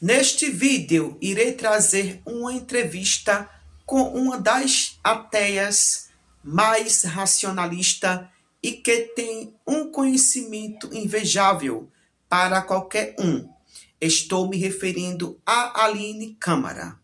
Neste vídeo, irei trazer uma entrevista com uma das ateias mais racionalista e que tem um conhecimento invejável para qualquer um. Estou me referindo a Aline Câmara,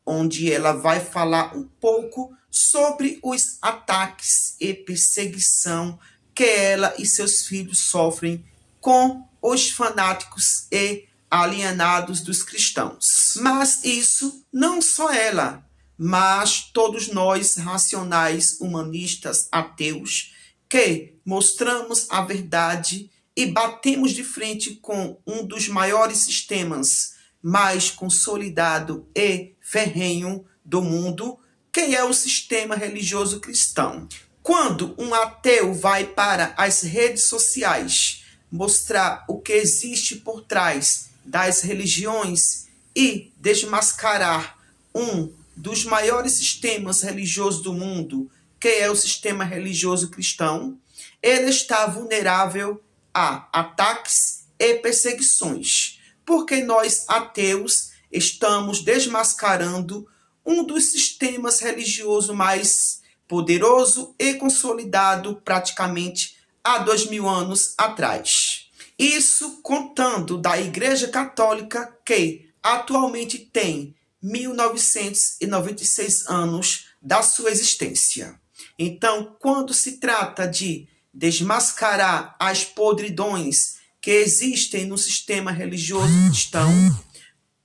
onde ela vai falar um pouco sobre os ataques e perseguição que ela e seus filhos sofrem com os fanáticos e alienados dos cristãos. Mas isso não só ela, mas todos nós racionais, humanistas, ateus, que mostramos a verdade e batemos de frente com um dos maiores sistemas mais consolidado e ferrenho do mundo, que é o sistema religioso cristão. Quando um ateu vai para as redes sociais mostrar o que existe por trás das religiões e desmascarar um dos maiores sistemas religiosos do mundo, que é o sistema religioso cristão, ele está vulnerável a ataques e perseguições, porque nós, ateus, estamos desmascarando um dos sistemas religiosos mais poderoso e consolidado praticamente há 2000 anos atrás. Isso contando da Igreja Católica, que atualmente tem 1996 anos da sua existência. Então, quando se trata de desmascarar as podridões que existem no sistema religioso cristão,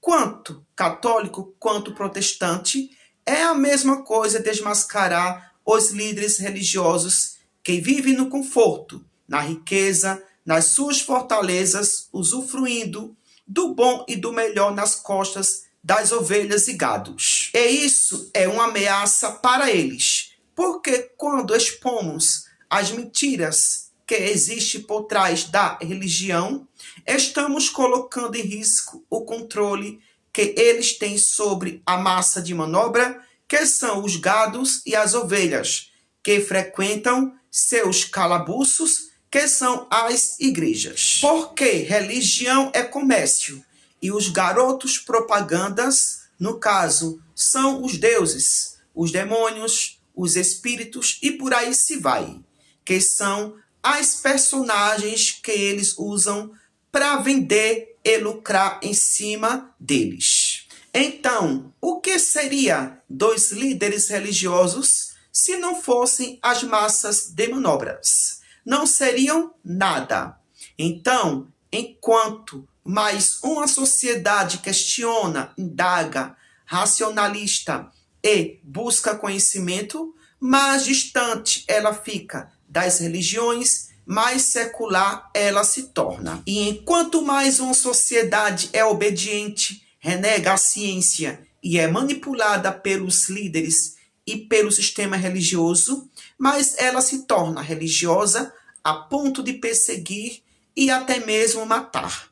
quanto católico quanto protestante, é a mesma coisa desmascarar os líderes religiosos que vivem no conforto, na riqueza, nas suas fortalezas, usufruindo do bom e do melhor nas costas das ovelhas e gados. E isso é uma ameaça para eles, porque quando expomos as mentiras que existem por trás da religião, estamos colocando em risco o controle que eles têm sobre a massa de manobra, que são os gados e as ovelhas, que frequentam seus calabouços, que são as igrejas. Porque religião é comércio, e os garotos propagandas, no caso, são os deuses, os demônios, os espíritos e por aí se vai, que são as personagens que eles usam para vender e lucrar em cima deles. Então, o que seria dos líderes religiosos se não fossem as massas de manobras? Não seriam nada. Então, enquanto mais uma sociedade questiona, indaga, racionalista e busca conhecimento, mais distante ela fica das religiões, mais secular ela se torna. E enquanto mais uma sociedade é obediente, renega a ciência e é manipulada pelos líderes e pelo sistema religioso, mais ela se torna religiosa a ponto de perseguir e até mesmo matar.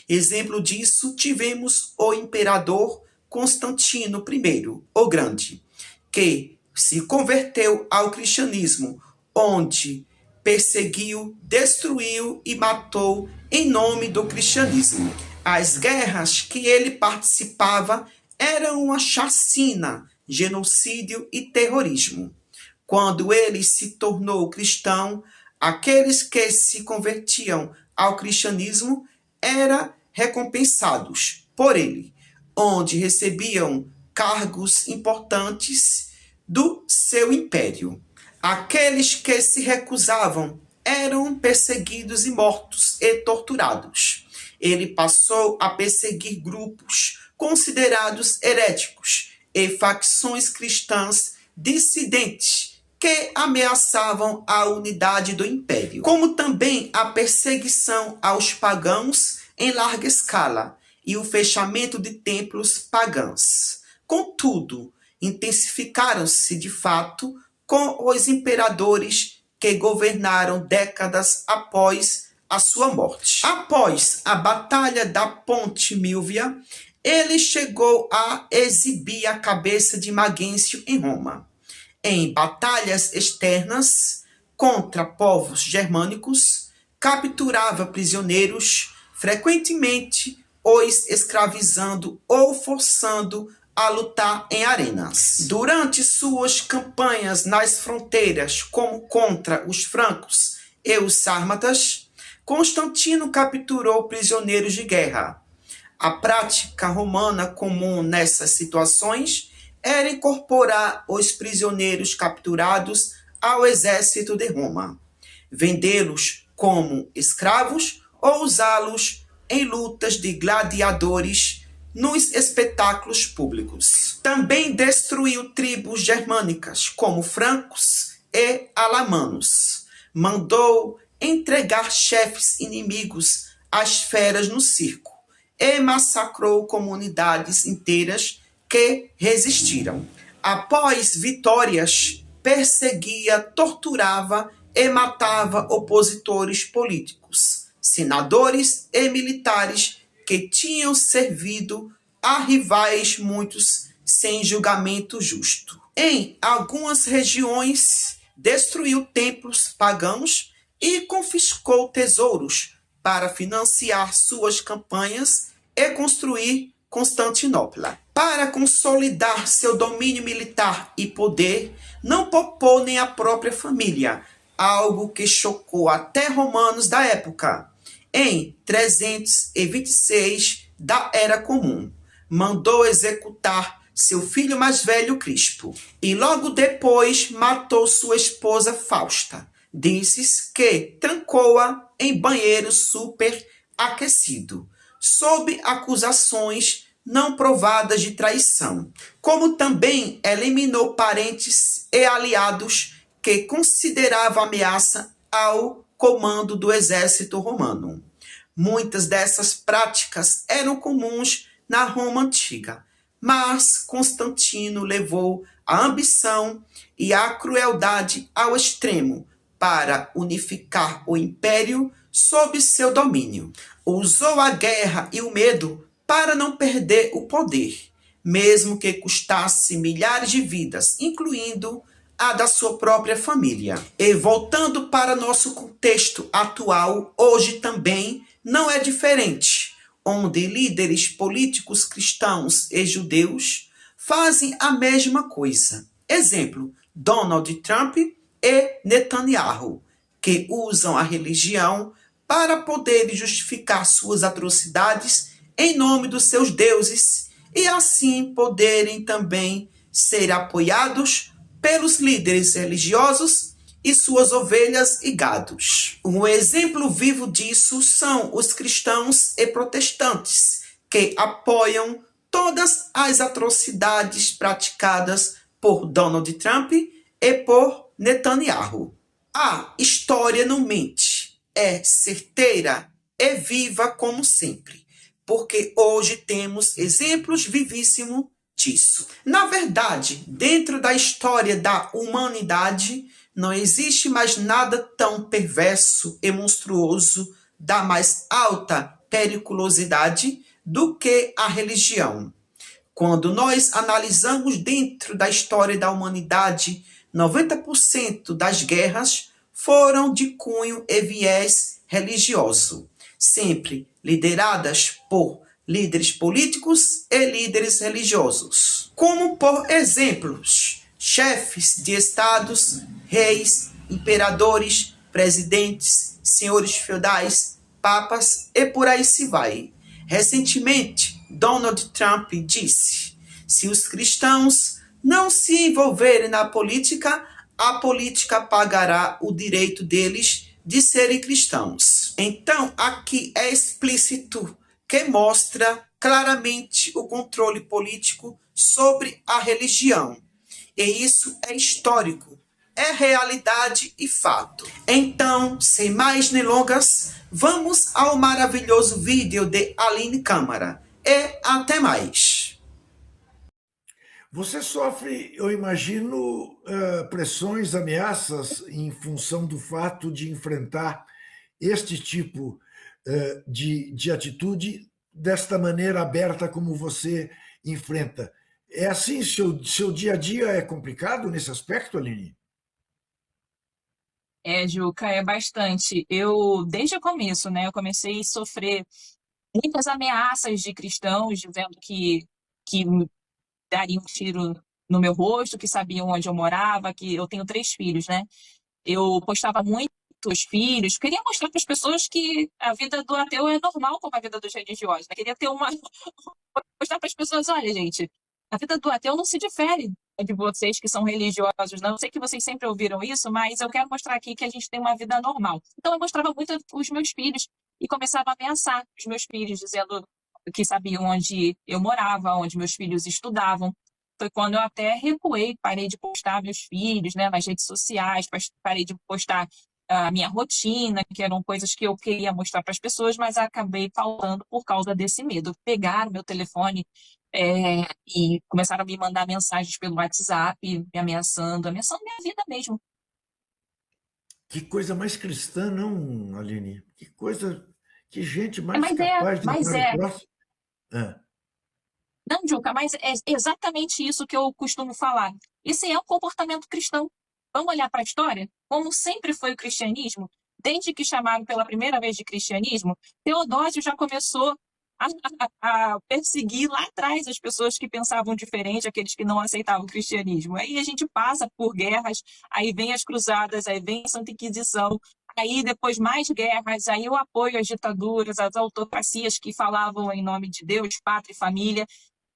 Exemplo disso, tivemos o imperador Constantino I, o Grande, que se converteu ao cristianismo, onde perseguiu, destruiu e matou em nome do cristianismo. As guerras que ele participava eram uma chacina, genocídio e terrorismo. Quando ele se tornou cristão, aqueles que se convertiam ao cristianismo eram recompensados por ele, onde recebiam cargos importantes do seu império. Aqueles que se recusavam eram perseguidos e mortos e torturados. Ele passou a perseguir grupos considerados heréticos e facções cristãs dissidentes que ameaçavam a unidade do império, como também a perseguição aos pagãos em larga escala e o fechamento de templos pagãos. Contudo, intensificaram-se de fato com os imperadores que governaram décadas após a sua morte. Após a Batalha da Ponte Milvia, ele chegou a exibir a cabeça de Magêncio em Roma. Em batalhas externas contra povos germânicos, capturava prisioneiros, frequentemente os escravizando ou forçando a lutar em arenas. Durante suas campanhas nas fronteiras, como contra os francos e os sármatas, Constantino capturou prisioneiros de guerra. A prática romana comum nessas situações era incorporar os prisioneiros capturados ao exército de Roma, vendê-los como escravos ou usá-los em lutas de gladiadores nos espetáculos públicos. Também destruiu tribos germânicas, como francos e alamanos. Mandou entregar chefes inimigos às feras no circo e massacrou comunidades inteiras que resistiram. Após vitórias, perseguia, torturava e matava opositores políticos, senadores e militares que tinham servido a rivais muitos sem julgamento justo. Em algumas regiões, destruiu templos pagãos e confiscou tesouros para financiar suas campanhas e construir Constantinopla. Para consolidar seu domínio militar e poder, não poupou nem a própria família, algo que chocou até romanos da época. Em 326 da Era Comum, mandou executar seu filho mais velho Crispo, e logo depois matou sua esposa Fausta. Disse que trancou-a em banheiro superaquecido, sob acusações não provadas de traição, como também eliminou parentes e aliados que considerava ameaça ao comando do exército romano. Muitas dessas práticas eram comuns na Roma antiga, mas Constantino levou a ambição e a crueldade ao extremo para unificar o império sob seu domínio. Usou a guerra e o medo para não perder o poder, mesmo que custasse milhares de vidas, incluindo a da sua própria família. E voltando para nosso contexto atual, hoje também não é diferente, onde líderes políticos cristãos e judeus fazem a mesma coisa. Exemplo, Donald Trump e Netanyahu, que usam a religião para poderem justificar suas atrocidades em nome dos seus deuses e assim poderem também ser apoiados pelos líderes religiosos e suas ovelhas e gados. Um exemplo vivo disso são os cristãos e protestantes, que apoiam todas as atrocidades praticadas por Donald Trump e por Netanyahu. A história não mente, é certeira e viva como sempre, porque hoje temos exemplos vivíssimos disso. Na verdade, dentro da história da humanidade, não existe mais nada tão perverso e monstruoso da mais alta periculosidade do que a religião. Quando nós analisamos dentro da história da humanidade, 90% das guerras foram de cunho e viés religioso, sempre lideradas por líderes políticos e líderes religiosos, como por exemplos, chefes de estados, reis, imperadores, presidentes, senhores feudais, papas e por aí se vai. Recentemente, Donald Trump disse: se os cristãos não se envolverem na política, a política pagará o direito deles de serem cristãos. Então, aqui é explícito que mostra claramente o controle político sobre a religião. E isso é histórico, é realidade e fato. Então, sem mais delongas, vamos ao maravilhoso vídeo de Aline Câmara. E até mais. Você sofre, eu imagino, pressões, ameaças em função do fato de enfrentar este tipo de atitude desta maneira aberta como você enfrenta. É assim, seu dia a dia é complicado nesse aspecto, Aline? É, Juca, é bastante. Eu, desde o começo, né, eu comecei a sofrer muitas ameaças de cristãos dizendo que dariam um tiro no meu rosto, que sabiam onde eu morava, que eu tenho 3 filhos, né? Eu postava muitos filhos, queria mostrar para as pessoas que a vida do ateu é normal como a vida dos religiosos, né? Queria ter mostrar para as pessoas, olha, gente, a vida do ateu não se difere de vocês que são religiosos, não. Eu sei que vocês sempre ouviram isso, mas eu quero mostrar aqui que a gente tem uma vida normal. Então eu mostrava muito os meus filhos e começava a ameaçar os meus filhos, dizendo que sabiam onde eu morava, onde meus filhos estudavam. Foi quando eu até recuei, parei de postar meus filhos, né, nas redes sociais, parei de postar a minha rotina, que eram coisas que eu queria mostrar para as pessoas, mas acabei falando por causa desse medo. Pegaram meu telefone e começaram a me mandar mensagens pelo WhatsApp, me ameaçando minha vida mesmo. Que coisa mais cristã, não, Aline? Que coisa, que gente É, mais capaz de mas amar o é. próximo. Ah, Não, Juca, mas é exatamente isso que eu costumo falar. Esse é um comportamento cristão. Vamos olhar para a história? Como sempre foi o cristianismo, desde que chamaram pela primeira vez de cristianismo, Teodósio já começou a perseguir lá atrás as pessoas que pensavam diferente, aqueles que não aceitavam o cristianismo. Aí a gente passa por guerras, aí vem as cruzadas, aí vem a Santa Inquisição, aí depois mais guerras, aí o apoio às ditaduras, às autocracias que falavam em nome de Deus, pátria e família.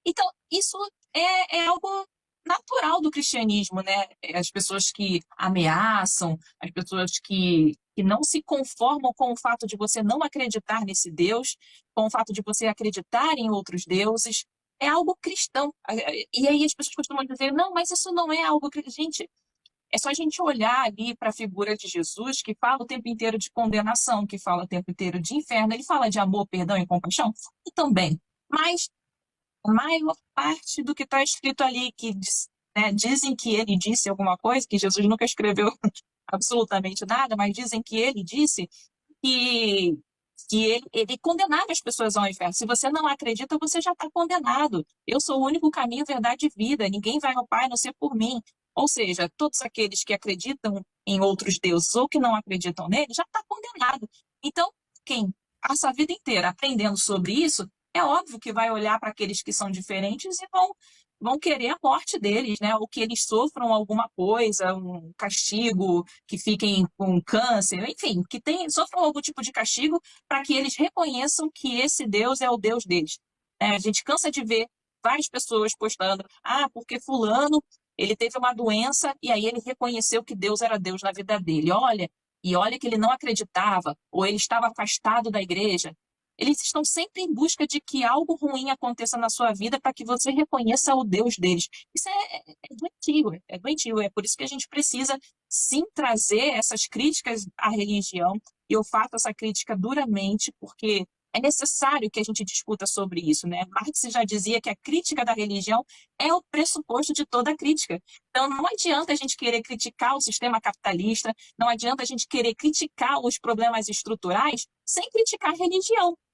Então, isso é algo natural do cristianismo, né? As pessoas que ameaçam, as pessoas que não se conformam com o fato de você não acreditar nesse Deus, com o fato de você acreditar em outros deuses, é algo cristão. E aí as pessoas costumam dizer, não, mas isso não é algo cristão. Gente, é só a gente olhar ali para a figura de Jesus, que fala o tempo inteiro de condenação, que fala o tempo inteiro de inferno, ele fala de amor, perdão e compaixão, e também. Mas a maior parte do que está escrito ali, né, dizem que ele disse alguma coisa, que Jesus nunca escreveu absolutamente nada, mas dizem que ele disse que, ele condenava as pessoas ao inferno. Se você não acredita, você já está condenado. Eu sou o único caminho, verdade e vida. Ninguém vai ao Pai a não ser por mim. Ou seja, todos aqueles que acreditam em outros deuses ou que não acreditam nele, já está condenado. Então, quem passa a vida inteira aprendendo sobre isso, é óbvio que vai olhar para aqueles que são diferentes e vão querer a morte deles, né? Ou que eles sofram alguma coisa, um castigo, que fiquem com câncer, enfim, sofram algum tipo de castigo para que eles reconheçam que esse Deus é o Deus deles. A gente cansa de ver várias pessoas postando, porque fulano, ele teve uma doença e aí ele reconheceu que Deus era Deus na vida dele. Olha que ele não acreditava, ou ele estava afastado da igreja. Eles estão sempre em busca de que algo ruim aconteça na sua vida para que você reconheça o Deus deles. Isso é doentio. É por isso que a gente precisa, sim, trazer essas críticas à religião. E eu faço essa crítica duramente, porque é necessário que a gente discuta sobre isso, né? Marx já dizia que a crítica da religião é o pressuposto de toda crítica. Então, não adianta a gente querer criticar o sistema capitalista, não adianta a gente querer criticar os problemas estruturais sem criticar a religião.